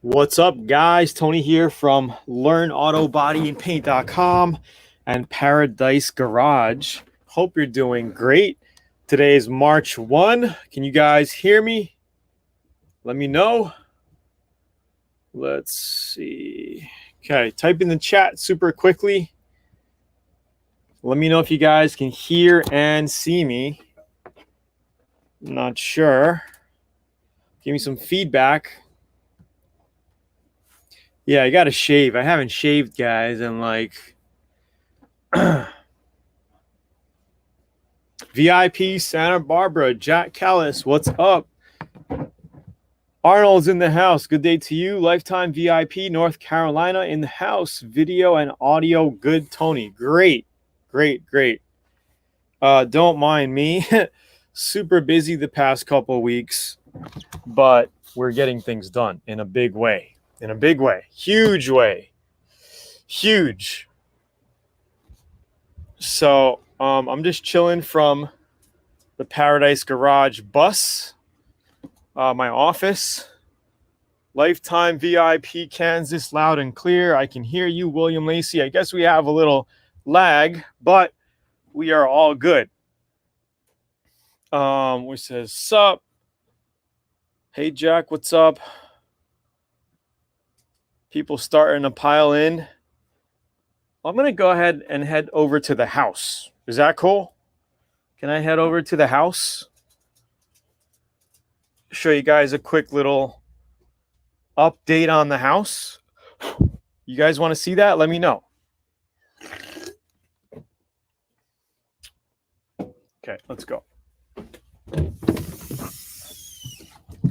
What's up, guys? Tony here from LearnAutoBodyandPaint.com and Paradice Garage. Hope you're doing great. Today is March 1. Can you guys hear me? Let me know. Let's see. Okay, type in the chat super quickly. Let me know if you guys can hear and see me. I'm not sure. Give me some feedback. Yeah, I got to shave. I haven't shaved, guys, and like VIP Santa Barbara, Jack Callis, what's up? Arnold's in the house. Good day to you. Lifetime VIP North Carolina in the house. Video and audio good, Tony. Great. Don't mind me. Super busy the past couple weeks, but we're getting things done in a big way. In a big way. Huge way. Huge. So I'm just chilling from the Paradise Garage bus. My office. Lifetime VIP Kansas, loud and clear. I can hear you, William Lacey. I guess we have a little lag, but we are all good. Which says, sup? Hey, Jack, what's up? People starting to pile in. I'm going to go ahead and head over to the house. Is that cool? Can I head over to the house? Show you guys a quick little update on the house. You guys want to see that? Let me know. Okay, let's go.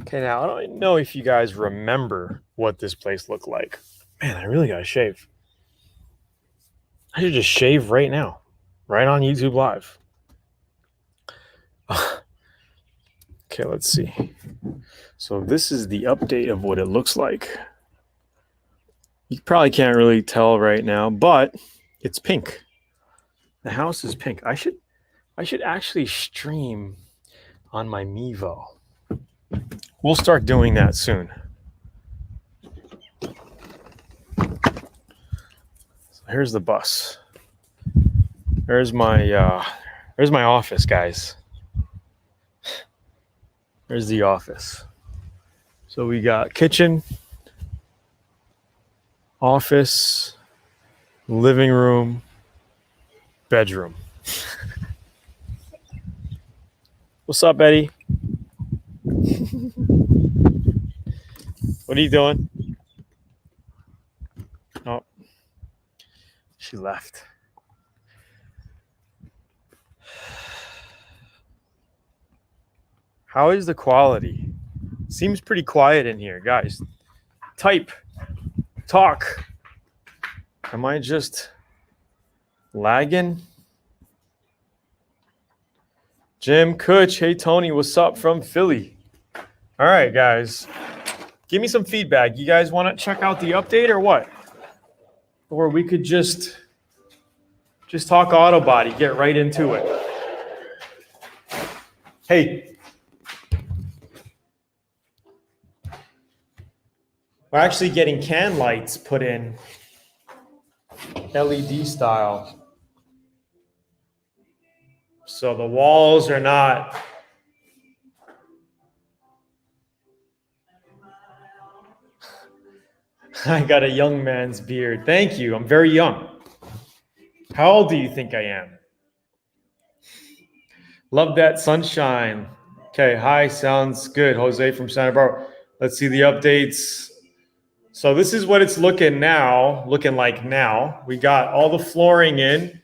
Okay, now I don't know if you guys remember what this place looked like. Man, I really gotta shave. I should just shave right now, right on YouTube Live. Okay, let's see. So this is the update of what it looks like. You probably can't really tell right now, but it's pink. The house is pink. I should actually stream on my Mevo. We'll start doing that soon. So here's the bus. There's my office, guys. There's the office. So we got kitchen, office, living room, bedroom. What's up, Eddie? What are you doing? Oh, she left. How is the quality? Seems pretty quiet in here, guys. Type, talk. Am I just lagging? Jim Kutch, hey Tony, what's up from Philly? All right, guys. Give me some feedback. You guys want to check out the update or what? Or we could just talk AutoBody, get right into it. Hey. We're actually getting can lights put in, LED style. So the walls are not I got a young man's beard. Thank you. I'm very young. How old do you think I am? Love that sunshine. Okay, hi, sounds good. Jose from Santa Barbara. Let's see the updates. So this is what it's looking like now. We got all the flooring in.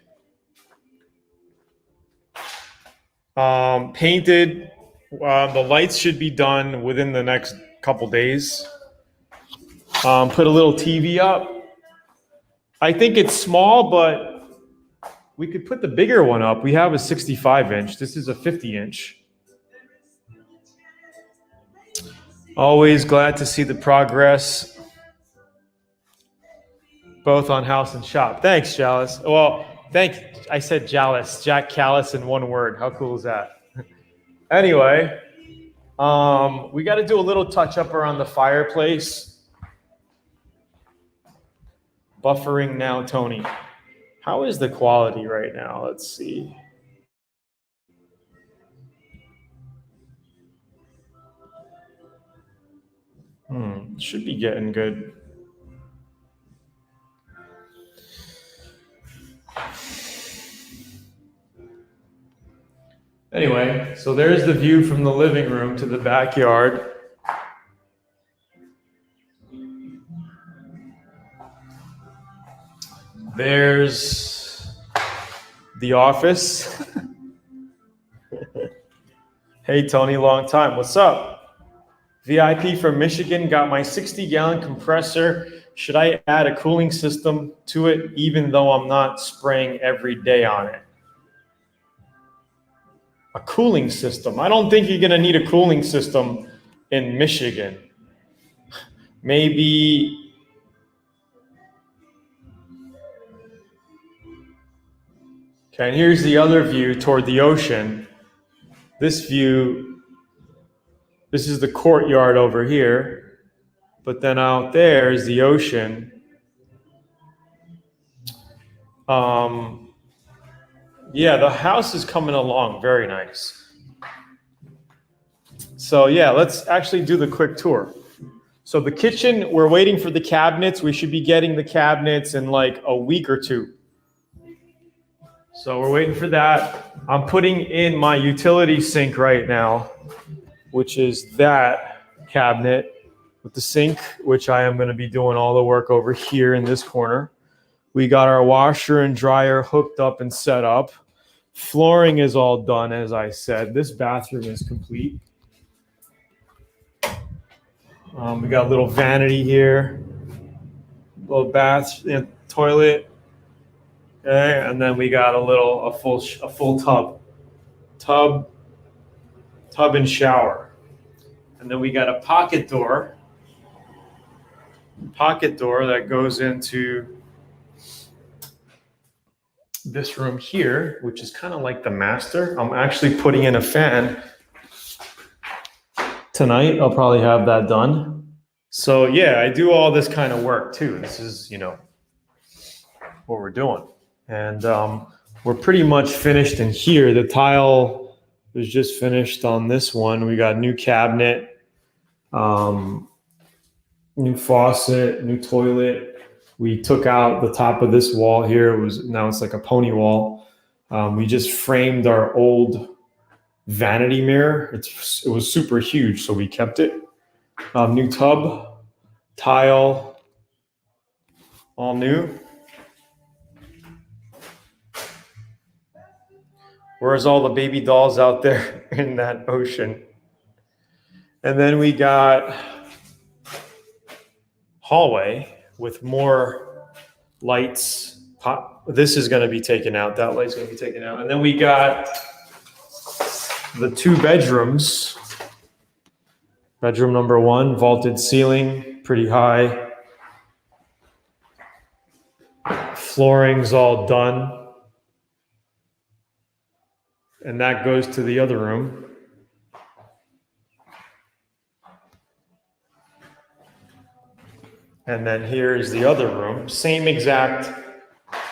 Painted. The lights should be done within the next couple days. Put a little TV up. I think it's small, but we could put the bigger one up. We have a 65-inch. This is a 50-inch. Always glad to see the progress, both on house and shop. Thanks, Chalice. Well, I said Chalice. Jack Callis in one word. How cool is that? Anyway, we got to do a little touch up around the fireplace. Buffering now, Tony. How is the quality right now? Let's see. Should be getting good. Anyway, so there's the view from the living room to the backyard. There's the office. Hey, Tony, long time. What's up? VIP from Michigan, got my 60-gallon compressor. Should I add a cooling system to it even though I'm not spraying every day on it? A cooling system. I don't think you're going to need a cooling system in Michigan. Maybe okay, and here's the other view toward the ocean. This view, this is the courtyard over here, but then out there is the ocean. Yeah, the house is coming along very nice. So yeah, let's actually do the quick tour. So the kitchen, we're waiting for the cabinets. We should be getting the cabinets in like a week or two. So we're waiting for that. I'm putting in my utility sink right now, which is that cabinet with the sink, which I am going to be doing all the work over here in this corner. We got our washer and dryer hooked up and set up. Flooring is all done, as I said. This bathroom is complete. We got a little vanity here, little bath, toilet, okay, and then we got a full tub and shower, and then we got a pocket door that goes into this room here, which is kind of like the master. I'm actually putting in a fan tonight. I'll probably have that done. So yeah, I do all this kind of work too. This is, what we're doing. And we're pretty much finished in here. The tile was just finished on this one. We got new cabinet, new faucet, new toilet. We took out the top of this wall here. Now it's like a pony wall. We just framed our old vanity mirror. It was super huge, so we kept it. New tub, tile, all new. Where's all the baby dolls out there in that ocean? And then we got hallway with more lights. This is going to be taken out. That light's going to be taken out. And then we got the two bedrooms. Bedroom number one, vaulted ceiling, pretty high. Flooring's all done. And that goes to the other room. And then here's the other room. Same exact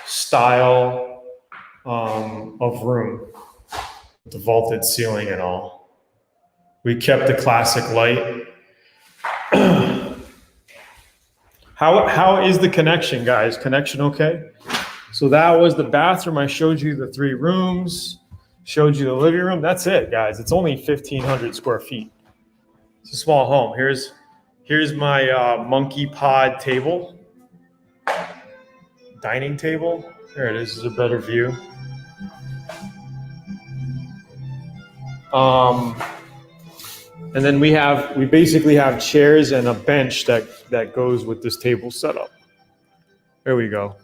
style of room. The vaulted ceiling and all. We kept the classic light. How is the connection, guys? Connection okay? So that was the bathroom. I showed you the 3 rooms, showed you the living room. That's it, guys. It's only 1,500 square feet. It's a small home. Here's my monkey pod table, dining table. There it is. This is a better view. And then we basically have chairs and a bench that goes with this table setup. There we go.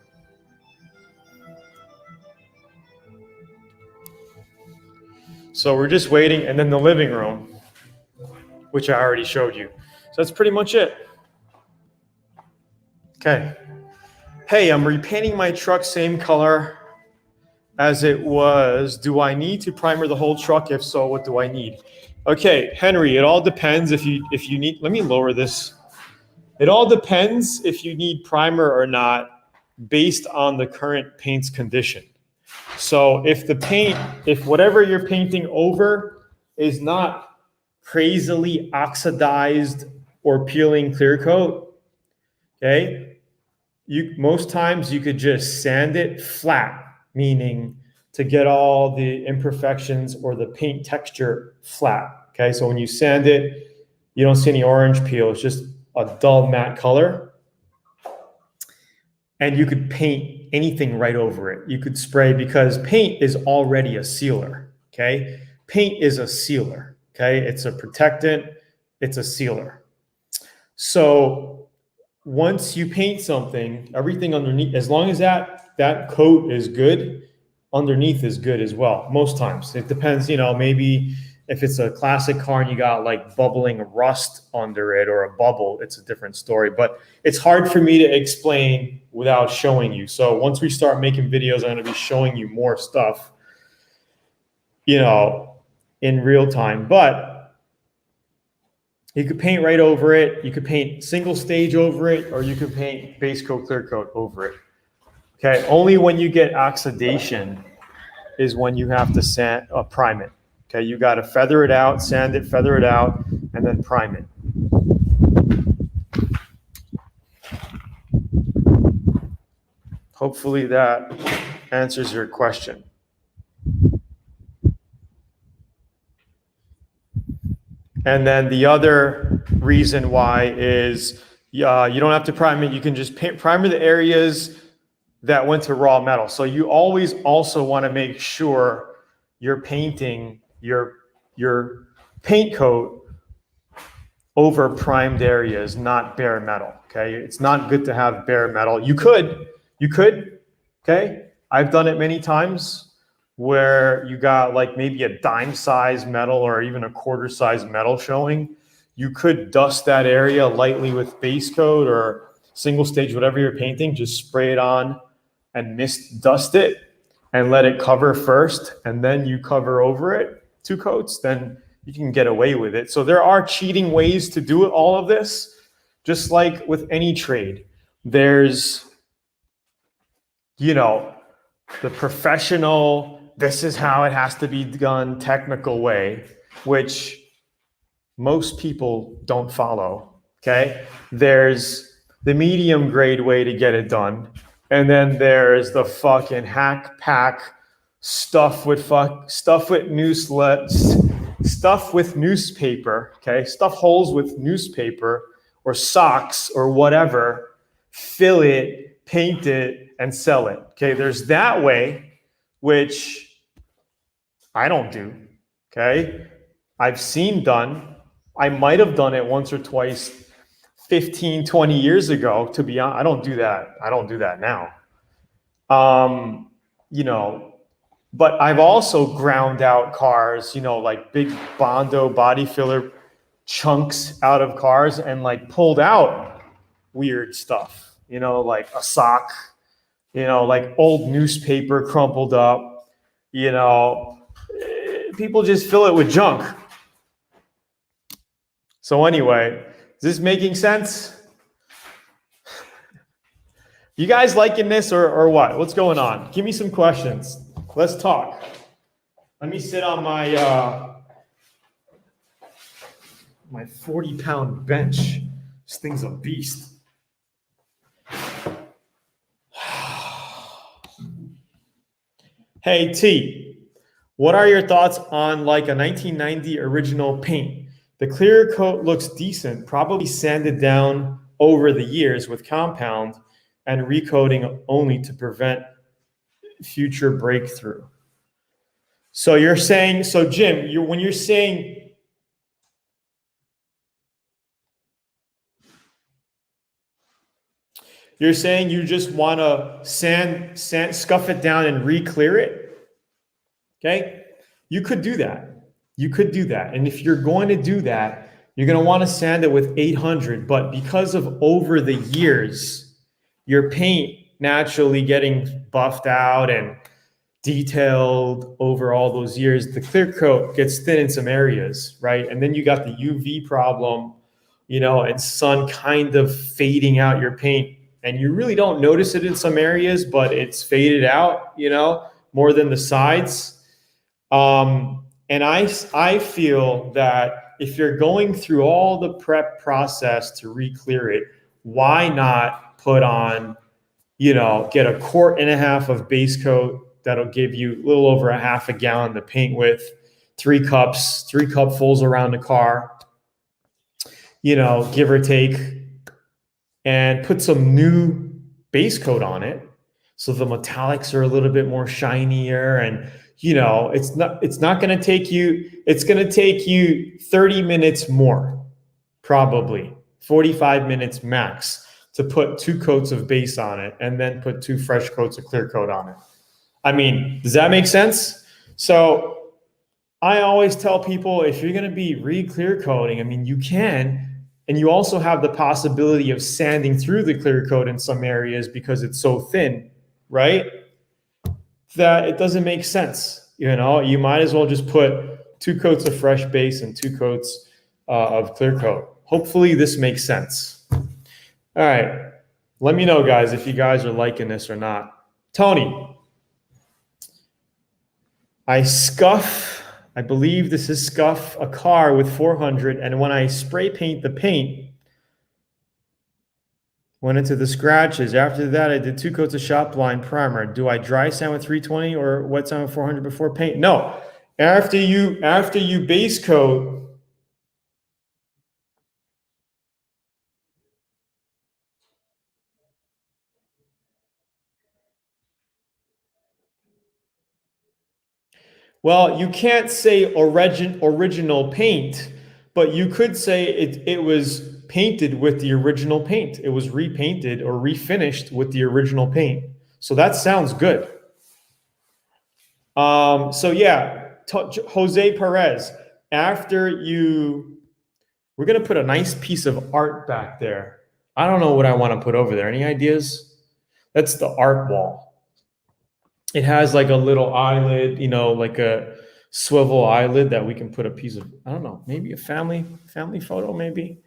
So we're just waiting, and then the living room, which I already showed you. So that's pretty much it. Okay. Hey, I'm repainting my truck same color as it was. Do I need to primer the whole truck? If so, what do I need? Okay, Henry, it all depends if you need, let me lower this. It all depends if you need primer or not. based on the current paint's condition. So if whatever you're painting over is not crazily oxidized or peeling clear coat, okay, most times you could just sand it flat, meaning to get all the imperfections or the paint texture flat. Okay, so when you sand it, you don't see any orange peel. It's just a dull matte color. And you could paint anything right over it. You could spray, because paint is already a sealer. Okay, paint is a sealer. Okay, it's a protectant, it's a sealer. So once you paint something, everything underneath, as long as that coat is good, underneath is good as well. Most times it depends, maybe if it's a classic car and you got like bubbling rust under it or a bubble, it's a different story. But it's hard for me to explain without showing you. So once we start making videos, I'm going to be showing you more stuff, in real time. But you could paint right over it. You could paint single stage over it, or you could paint base coat, clear coat over it. Okay, only when you get oxidation is when you have to prime it. Okay, you got to feather it out, sand it, feather it out, and then prime it. Hopefully that answers your question. And then the other reason why is you don't have to prime it. You can just primer the areas that went to raw metal. So you always also want to make sure you're painting your paint coat over primed areas, not bare metal. Okay, it's not good to have bare metal. You could, okay? I've done it many times where you got like maybe a dime size metal or even a quarter size metal showing. You could dust that area lightly with base coat or single stage, whatever you're painting, just spray it on and mist dust it and let it cover first, and then you cover over it 2 coats, then you can get away with it. So there are cheating ways to do all of this, just like with any trade. There's, the professional, this is how it has to be done, technical way, which most people don't follow, okay? There's the medium grade way to get it done, and then there's the fucking hack pack stuff with newspaper, okay? Stuff holes with newspaper or socks or whatever, fill it, paint it, and sell it, okay? There's that way, which I don't do, okay? I've seen done. I might have done it once or twice 15, 20 years ago, to be honest. I don't do that. I don't do that now. But I've also ground out cars, like big Bondo body filler chunks out of cars and like pulled out weird stuff, like a sock, like old newspaper crumpled up, people just fill it with junk. So anyway, is this making sense? You guys liking this or what? What's going on? Give me some questions. Let's talk. Let me sit on my 40-pound bench. This thing's a beast. Hey T, what are your thoughts on like a 1990 original paint? The clear coat looks decent, probably sanded down over the years with compound and recoating only to prevent future breakthrough. So you're saying, so Jim, when you're saying, you just want to sand, scuff it down and re-clear it, okay? You could do that. And if you're going to do that, you're going to want to sand it with 800, but because of over the years, your paint naturally getting buffed out and detailed over all those years, the clear coat gets thin in some areas, right? And then you got the UV problem, and sun kind of fading out your paint And you really don't notice it in some areas, but it's faded out, you know, more than the sides. And I feel that if you're going through all the prep process to re-clear it, why not put on, you know, get a quart and a half of base coat that'll give you a little over a half a gallon to paint with, 3 cupfuls around the car, you know, give or take, and put some new base coat on it. So the metallics are a little bit more shinier, and you know, it's not going to take you, it's going to take you 30 minutes more, probably 45 minutes max, to put 2 coats of base on it and then put 2 fresh coats of clear coat on it. I mean, does that make sense? So I always tell people, if you're going to be re-clear coating, I mean, you can, and you also have the possibility of sanding through the clear coat in some areas because it's so thin, right? That it doesn't make sense. You know, you might as well just put 2 coats of fresh base and 2 coats of clear coat. Hopefully this makes sense. All right. Let me know, guys, if you guys are liking this or not. Tony, I scuff, I believe this is scuff, a car with 400, and when I spray paint the paint, went into the scratches. After that, I did 2 coats of shop line primer. Do I dry sand with 320 or wet sand with 400 before paint? No. After you base coat, well, you can't say original paint, but you could say it was painted with the original paint. It was repainted or refinished with the original paint. So that sounds good. So yeah, Jose Perez, we're going to put a nice piece of art back there. I don't know what I want to put over there. Any ideas? That's the art wall. It has like a little eyelid, you know, like a swivel eyelid that we can put a piece of, I don't know, maybe a family photo, maybe.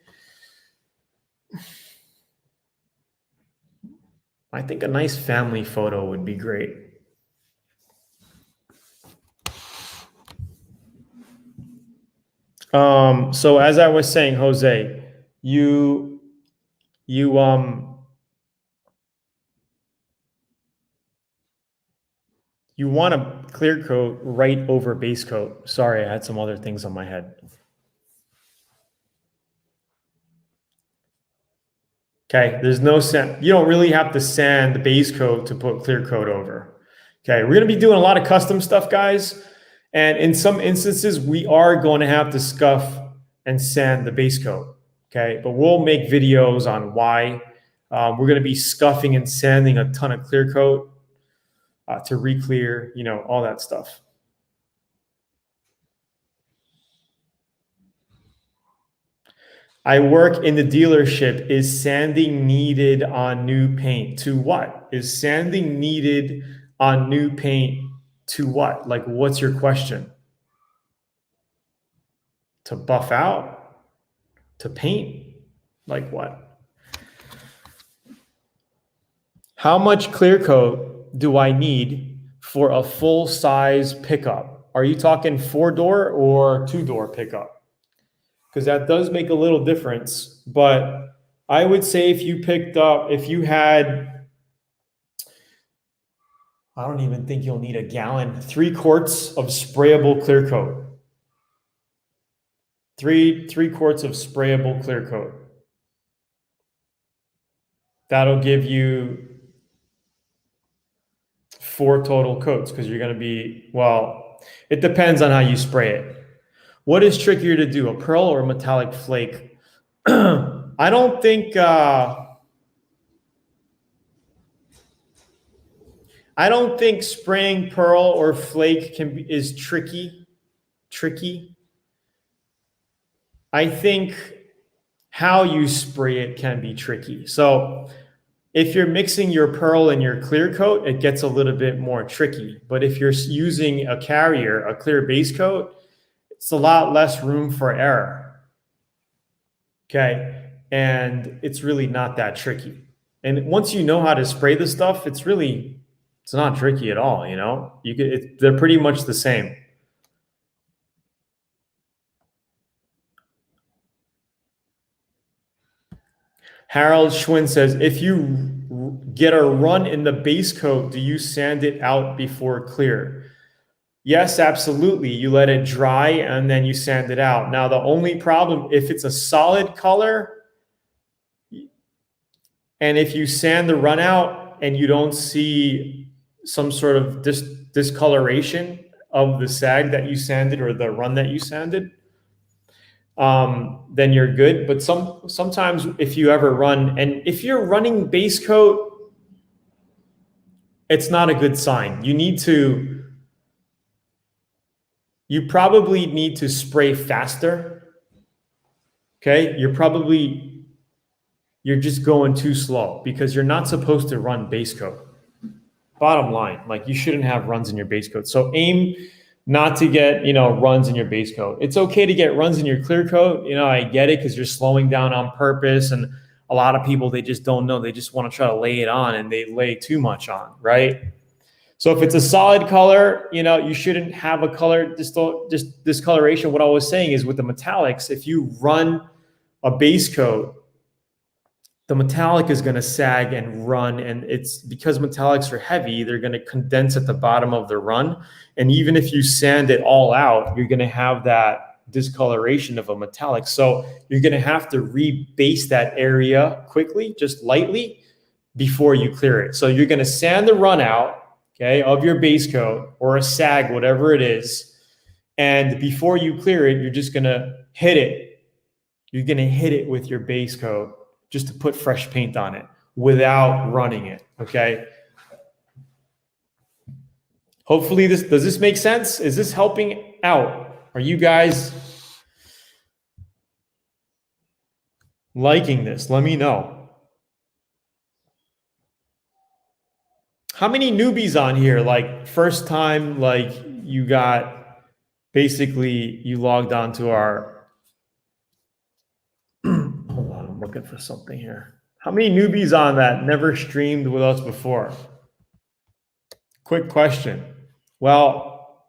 I think a nice family photo would be great. So as I was saying, Jose, you want a clear coat right over base coat. Sorry, I had some other things on my head. Okay, there's no sand. You don't really have to sand the base coat to put clear coat over. Okay, we're going to be doing a lot of custom stuff, guys. And in some instances, we are going to have to scuff and sand the base coat. Okay, but we'll make videos on why. We're going to be scuffing and sanding a ton of clear coat to re-clear, you know, all that stuff. I work in the dealership. Is sanding needed on new paint? To what? Is sanding needed on new paint to what? Like, what's your question? To buff out? To paint? Like what? How much clear coat do I need for a full size pickup? Are you talking 4-door or 2-door pickup? Because that does make a little difference. But I would say if you had, I don't even think you'll need a gallon, 3 quarts of sprayable clear coat. 3 quarts of sprayable clear coat. That'll give you 4 total coats, because you're going to be, well, it depends on how you spray it. What is trickier to do, a pearl or a metallic flake? I don't think spraying pearl or flake is tricky. I think how you spray it can be tricky. So if you're mixing your pearl and your clear coat, it gets a little bit more tricky. But if you're using a carrier, a clear base coat, it's a lot less room for error. Okay. And it's really not that tricky. And once you know how to spray the stuff, it's not tricky at all, you know? They're pretty much the same. Harold Schwinn says, if you get a run in the base coat, do you sand it out before clear? Yes, absolutely. You let it dry and then you sand it out. Now, the only problem, if it's a solid color, and if you sand the run out and you don't see some sort of discoloration of the sag that you sanded or the run that you sanded, then you're good. But sometimes if you ever run, and if you're running base coat, it's not a good sign. You probably need to spray faster. Okay, you're just going too slow because you're not supposed to run base coat. Bottom line, like you shouldn't have runs in your base coat. So aim not to get, runs in your base coat. It's okay to get runs in your clear coat. I get it because you're slowing down on purpose. And a lot of people, they just don't know. They just want to try to lay it on and they lay too much on, right? So if it's a solid color, you shouldn't have a color discoloration. What I was saying is with the metallics, if you run a base coat, the metallic is going to sag and run, and it's because metallics are heavy, they're going to condense at the bottom of the run. And even if you sand it all out, you're going to have that discoloration of a metallic. So you're going to have to rebase that area quickly, just lightly, before you clear it. So you're going to sand the run out, okay, of your base coat or a sag, whatever it is. And before you clear it, you're just going to hit it. You're going to hit it with your base coat just to put fresh paint on it without running it, okay? Hopefully does this make sense? Is this helping out? Are you guys liking this? Let me know. How many newbies on here? Like first time, like you logged on to our, hold on, I'm looking for something here. How many newbies on that never streamed with us before? Quick question. Well,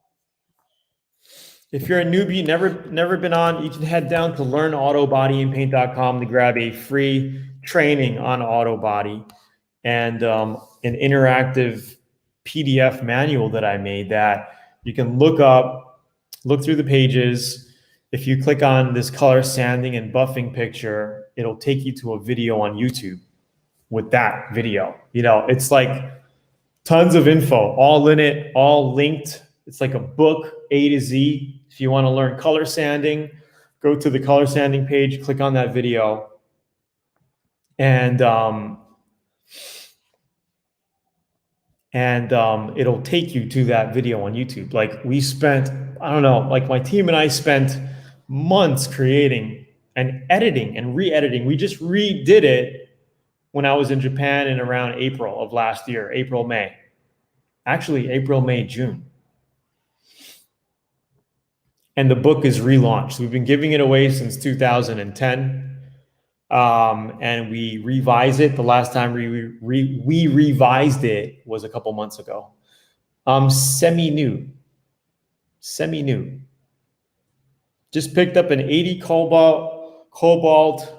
if you're a newbie, never been on, you can head down to LearnAutoBodyandPaint.com to grab a free training on AutoBody and an interactive PDF manual that I made that you can look through the pages. If you click on this color sanding and buffing picture, it'll take you to a video on YouTube with that video. It's like tons of info, all in it, all linked. It's like a book, A to Z. If you want to learn color sanding, go to the color sanding page, click on that video, and it'll take you to that video on YouTube. Like we spent, I don't know, like my team and I spent months creating and editing and re-editing. We just redid it when I was in Japan in around April of last year, April, May. Actually, April, May, June. And the book is relaunched. We've been giving it away since 2010. And we revised it. The last time we revised it was a couple months ago. Semi-new. Just picked up an 80 Kobalt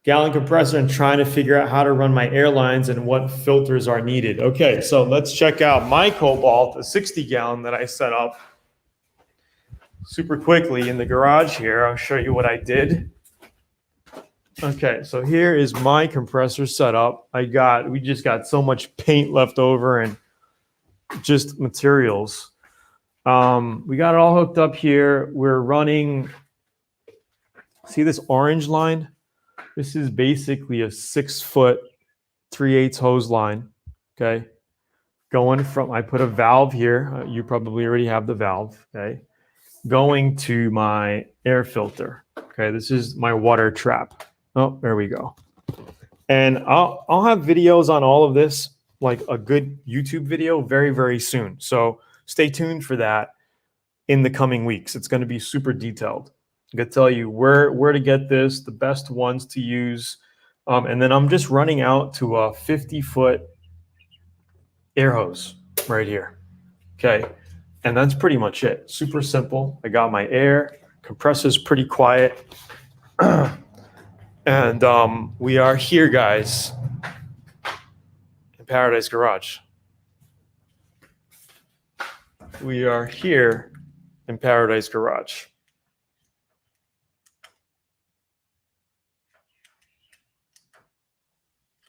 gallon compressor and trying to figure out how to run my airlines and what filters are needed. Okay, so let's check out my Kobalt, a 60 gallon that I set up super quickly in the garage here. I'll show you what I did. Okay, so here is my compressor setup. We just got so much paint left over and just materials. We got it all hooked up here. We're running, see this orange line? This is basically a 6-foot 3/8 hose line, okay? Going from, I put a valve here. You probably already have the valve, okay? Going to my air filter, okay? This is my water trap. Oh, there we go. And I'll have videos on all of this, like a good YouTube video very, very soon. So stay tuned for that in the coming weeks. It's going to be super detailed. I'm going to tell you where to get this, the best ones to use, And then I'm just running out to a 50-foot air hose right here. Okay. And that's pretty much it. Super simple. I got my air. Compressor's pretty quiet. And we are here, guys, in Paradice Garage. We are here in Paradice Garage.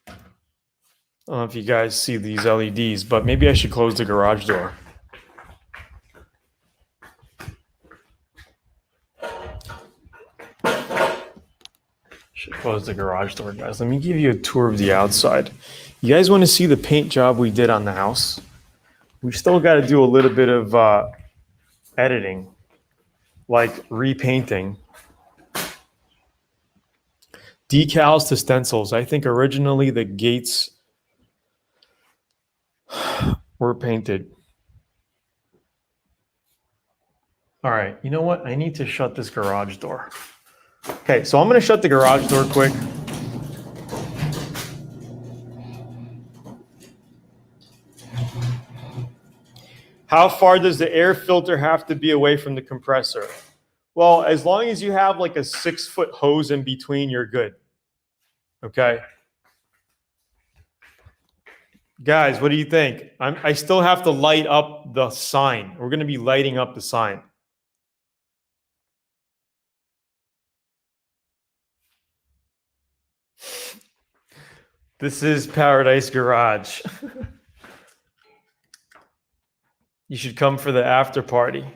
I don't know if you guys see these LEDs, but maybe I should close the garage door. Should close the garage door, guys. Let me give you a tour of the outside. You guys want to see the paint job we did on the house? We still got to do a little bit of editing, like repainting. Decals to stencils. I think originally the gates were painted. All right, you know what? I need to shut this garage door. Okay, so I'm going to shut the garage door quick. How far does the air filter have to be away from the compressor? Well, as long as you have like a 6-foot hose in between, you're good. Okay. Guys, what do you think? I still have to light up the sign. We're going to be lighting up the sign. This is Paradice Garage. You should come for the after party.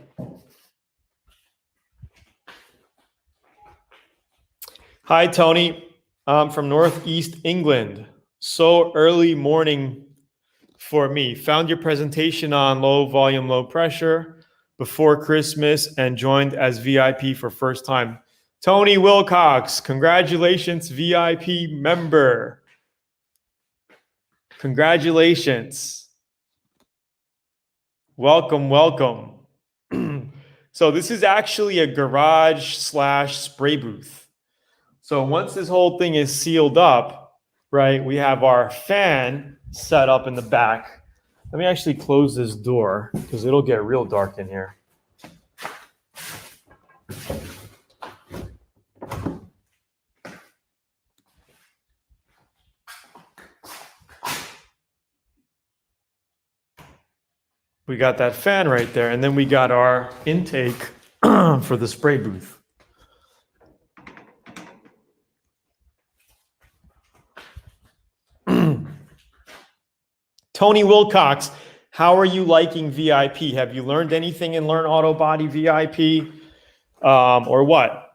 Hi, Tony. I'm from Northeast England. So early morning for me. Found your presentation on low volume, low pressure before Christmas and joined as VIP for first time. Tony Wilcox, congratulations, VIP member. Congratulations. Welcome, welcome. So this is actually a garage / spray booth. So once this whole thing is sealed up, right, we have our fan set up in the back. Let me actually close this door because it'll get real dark in here. We got that fan right there, and then we got our intake for the spray booth. Tony Wilcox, how are you liking VIP? Have you learned anything in Learn Autobody VIP or what?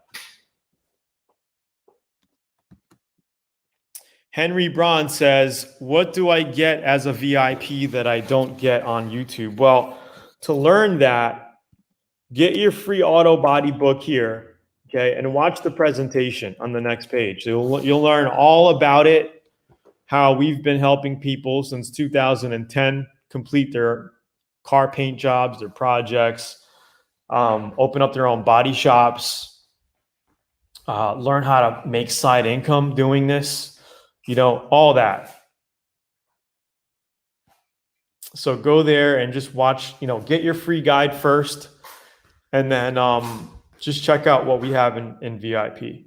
Henry Braun says, what do I get as a VIP that I don't get on YouTube? Well, to learn that, get your free AutoBody book here, okay, and watch the presentation on the next page. You'll learn all about it, how we've been helping people since 2010 complete their car paint jobs, their projects, open up their own body shops, learn how to make side income doing this, you know, all that. So go there and just watch, you know, get your free guide first, and then just check out what we have in VIP.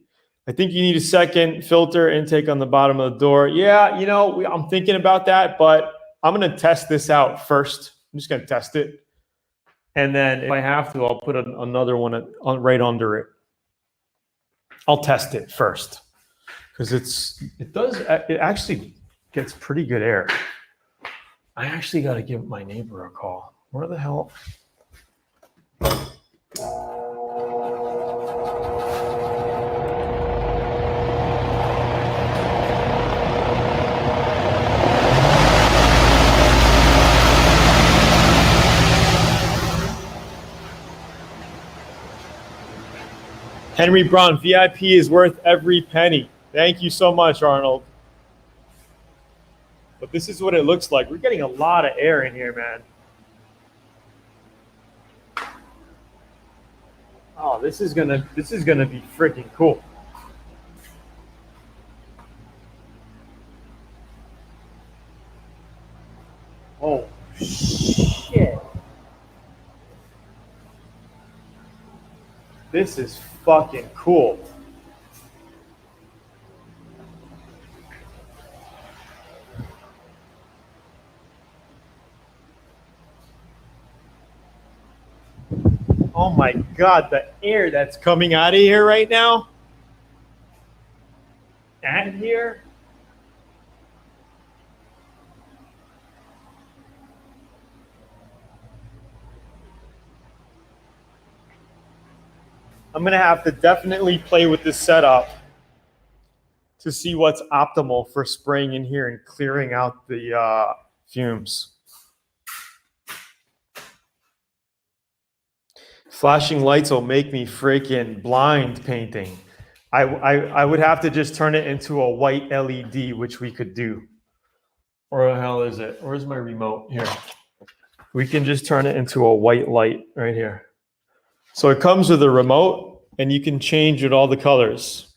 I think you need a second filter intake on the bottom of the door. Yeah, you know, I'm thinking about that, but I'm going to test this out first. I'm just going to test it. And then if I have to, I'll put another one right under it. I'll test it first because it actually gets pretty good air. I actually got to give my neighbor a call. Where the hell? Henry Braun, VIP is worth every penny. Thank you so much, Arnold. But this is what it looks like. We're getting a lot of air in here, man. Oh, this is gonna be freaking cool. shit. This is fucking cool. Oh my God, the air that's coming out of here right now. And here. I'm going to have to definitely play with this setup to see what's optimal for spraying in here and clearing out the fumes. Flashing lights will make me freaking blind painting. I would have to just turn it into a white LED, which we could do. Or the hell is it? Where's my remote? Here. We can just turn it into a white light right here. So it comes with a remote and you can change it all the colors.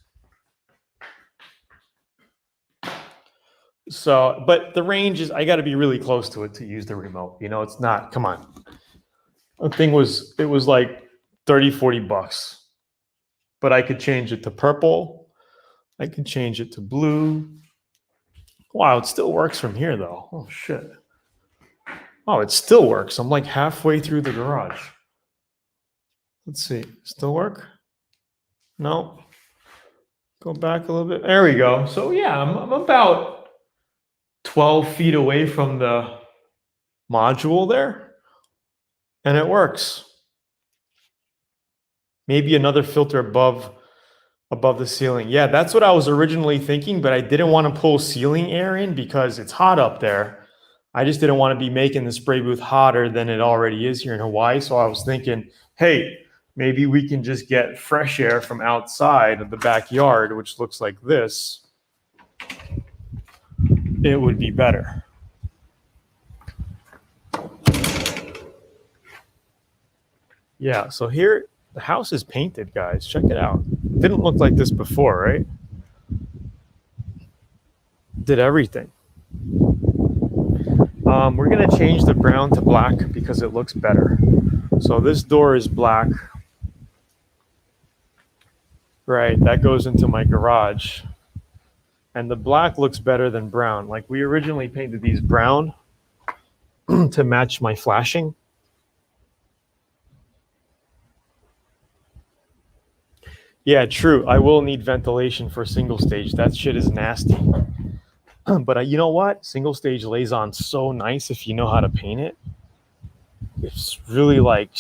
So, but the range is, I got to be really close to it to use the remote. You know, it's not, come on. The thing was, it was like 30, 40 bucks. But I could change it to purple. I could change it to blue. Wow, it still works from here though. Oh shit. Oh, it still works. I'm like halfway through the garage. Let's see. Still work? No. Go back a little bit. There we go. So yeah, I'm about 12 feet away from the module there. And it works. Maybe another filter above the ceiling. Yeah, that's what I was originally thinking, but I didn't want to pull ceiling air in because it's hot up there. I just didn't want to be making the spray booth hotter than it already is here in Hawaii. So I was thinking, hey, maybe we can just get fresh air from outside of the backyard, which looks like this. It would be better. Yeah, so here, the house is painted, guys. Check it out. It didn't look like this before, right? Did everything. We're going to change the brown to black because it looks better. So this door is black. Right, that goes into my garage. And the black looks better than brown. Like we originally painted these brown to match my flashing. Yeah, true. I will need ventilation for single stage. That shit is nasty. But you know what? Single stage lays on so nice if you know how to paint it. It's really like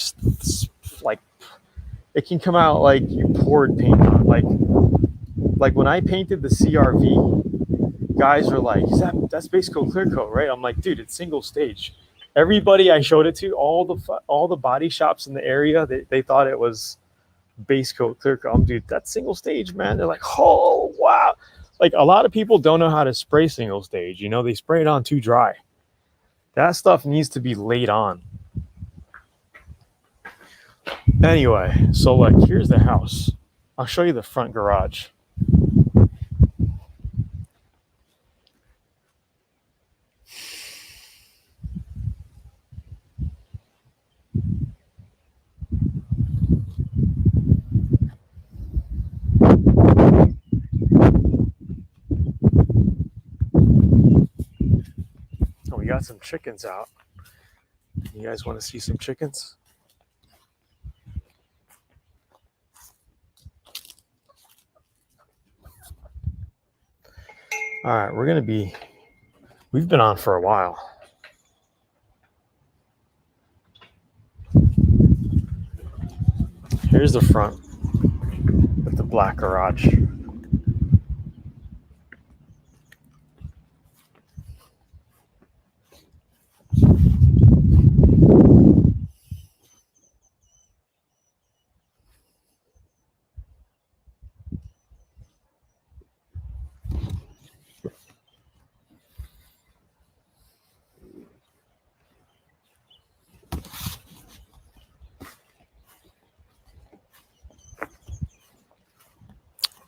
it can come out like you poured paint on. Like when I painted the CRV, guys are like, that's base coat clear coat, right? I'm like, dude, it's single stage. Everybody I showed it to, all the body shops in the area, they thought it was base coat clear coat. Dude, that's single stage, man. They're like, oh wow. Like a lot of people don't know how to spray single stage. You know, they spray it on too dry. That stuff needs to be laid on. Anyway, so like here's the house. I'll show you the front garage. Oh, we got some chickens out. You guys want to see some chickens? All right, we've been on for a while. Here's the front with the black garage.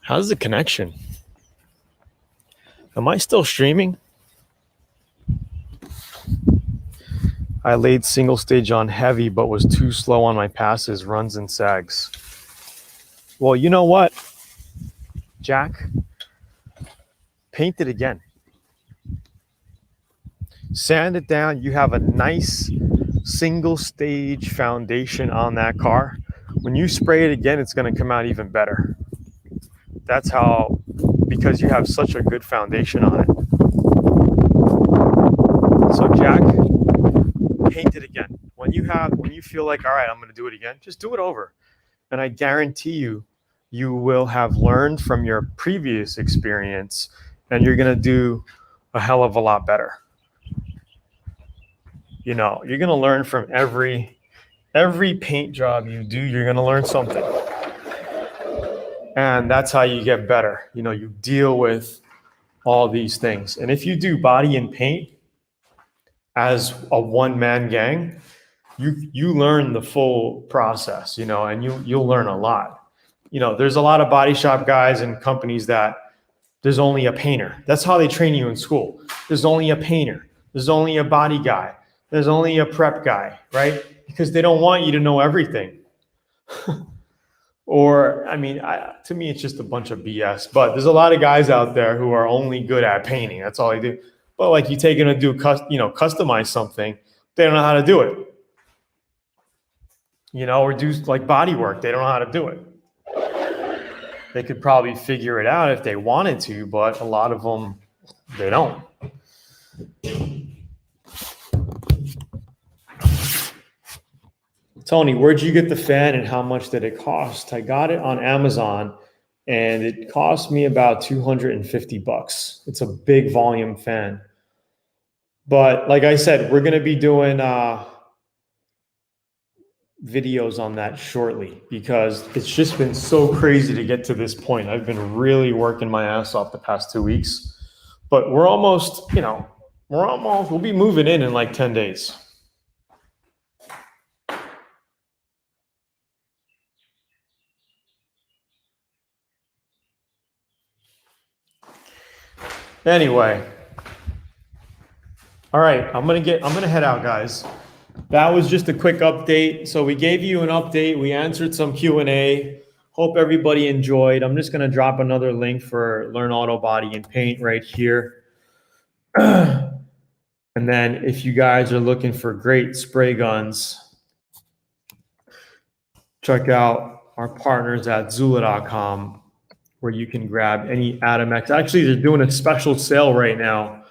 How's the connection? Am I still streaming? I laid single stage on heavy, but was too slow on my passes, runs and sags. Well, you know what, Jack? Paint it again. Sand it down. You have a nice single stage foundation on that car. When you spray it again, it's going to come out even better. That's how, because you have such a good foundation on it. So Jack, paint it again. When you feel like, all right, I'm going to do it again, just do it over. And I guarantee you, you will have learned from your previous experience and you're going to do a hell of a lot better. You know, you're going to learn from every paint job you do, you're going to learn something. And that's how you get better. You know, you deal with all these things. And if you do body and paint as a one-man gang, you learn the full process, you know, and you'll learn a lot. You know, there's a lot of body shop guys and companies that there's only a painter. That's how they train you in school. There's only a painter. There's only a body guy. There's only a prep guy, right? Because they don't want you to know everything. Or, I mean, to me, it's just a bunch of BS. But there's a lot of guys out there who are only good at painting. That's all they do. But like you take them to do, customize something, they don't know how to do it. You know, or do like body work, they don't know how to do it. They could probably figure it out if they wanted to, but a lot of them, they don't. Tony, where'd you get the fan and how much did it cost? I got it on Amazon and it cost me about $250. It's a big volume fan. But like I said, we're going to be doing videos on that shortly because it's just been so crazy to get to this point. I've been really working my ass off the past 2 weeks, but we're almost, we'll be moving in like 10 days. Anyway, all right, I'm gonna head out, guys. That was just a quick update. So we gave you an update. We answered some Q&A. Hope everybody enjoyed. I'm just gonna drop another link for Learn Auto Body and Paint right here. And then if you guys are looking for great spray guns, check out our partners at Zula.com, where you can grab any Atomex. Actually, they're doing a special sale right now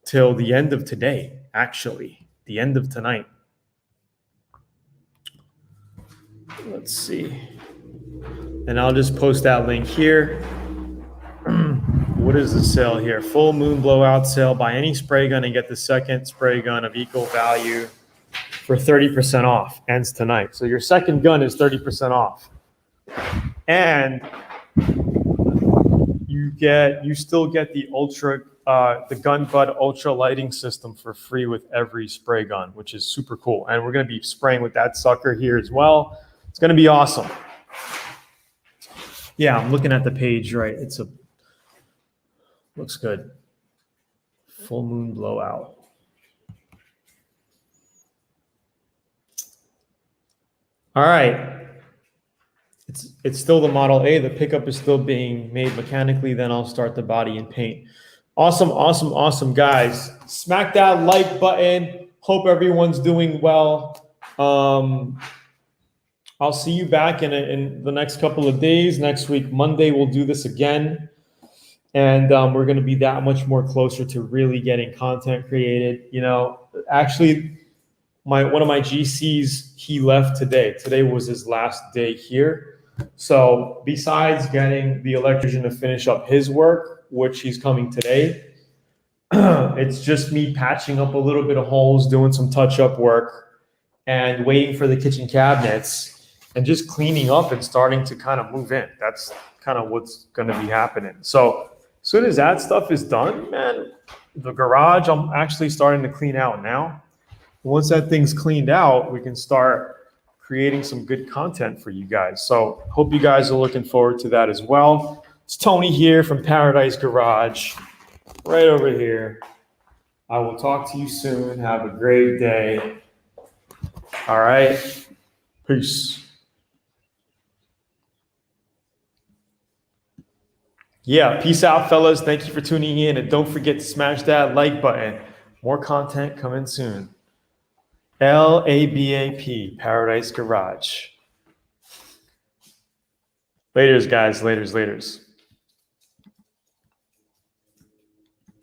till the end of today, actually, the end of tonight. Let's see. And I'll just post that link here. What is the sale here? Full moon blowout sale. Buy any spray gun and get the second spray gun of equal value for 30% off. Ends tonight. So your second gun is 30% off. And you still get the the gun butt ultra lighting system for free with every spray gun, which is super cool. And we're going to be spraying with that sucker here as well. It's going to be awesome. Yeah, I'm looking at the page, right? Looks good. Full moon blowout. All right. It's still the Model A. The pickup is still being made mechanically. Then I'll start the body and paint. Awesome, awesome, awesome, guys. Smack that like button. Hope everyone's doing well. I'll see you back in the next couple of days. Next week, Monday, we'll do this again. And we're going to be that much more closer to really getting content created. You know, actually, one of my GCs, he left today. Today was his last day here. So besides getting the electrician to finish up his work, which he's coming today, it's just me patching up a little bit of holes, doing some touch-up work, and waiting for the kitchen cabinets, and just cleaning up and starting to kind of move in. That's kind of what's going to be happening. So as soon as that stuff is done, man, the garage, I'm actually starting to clean out now. Once that thing's cleaned out, we can start creating some good content for you guys. So hope you guys are looking forward to that as well. It's Tony here from Paradice Garage, right over here. I will talk to you soon. Have a great day. All right. Peace. Yeah, peace out, fellas. Thank you for tuning in. And don't forget to smash that like button. More content coming soon. LABAP, Paradise Garage. Laters, guys. Laters.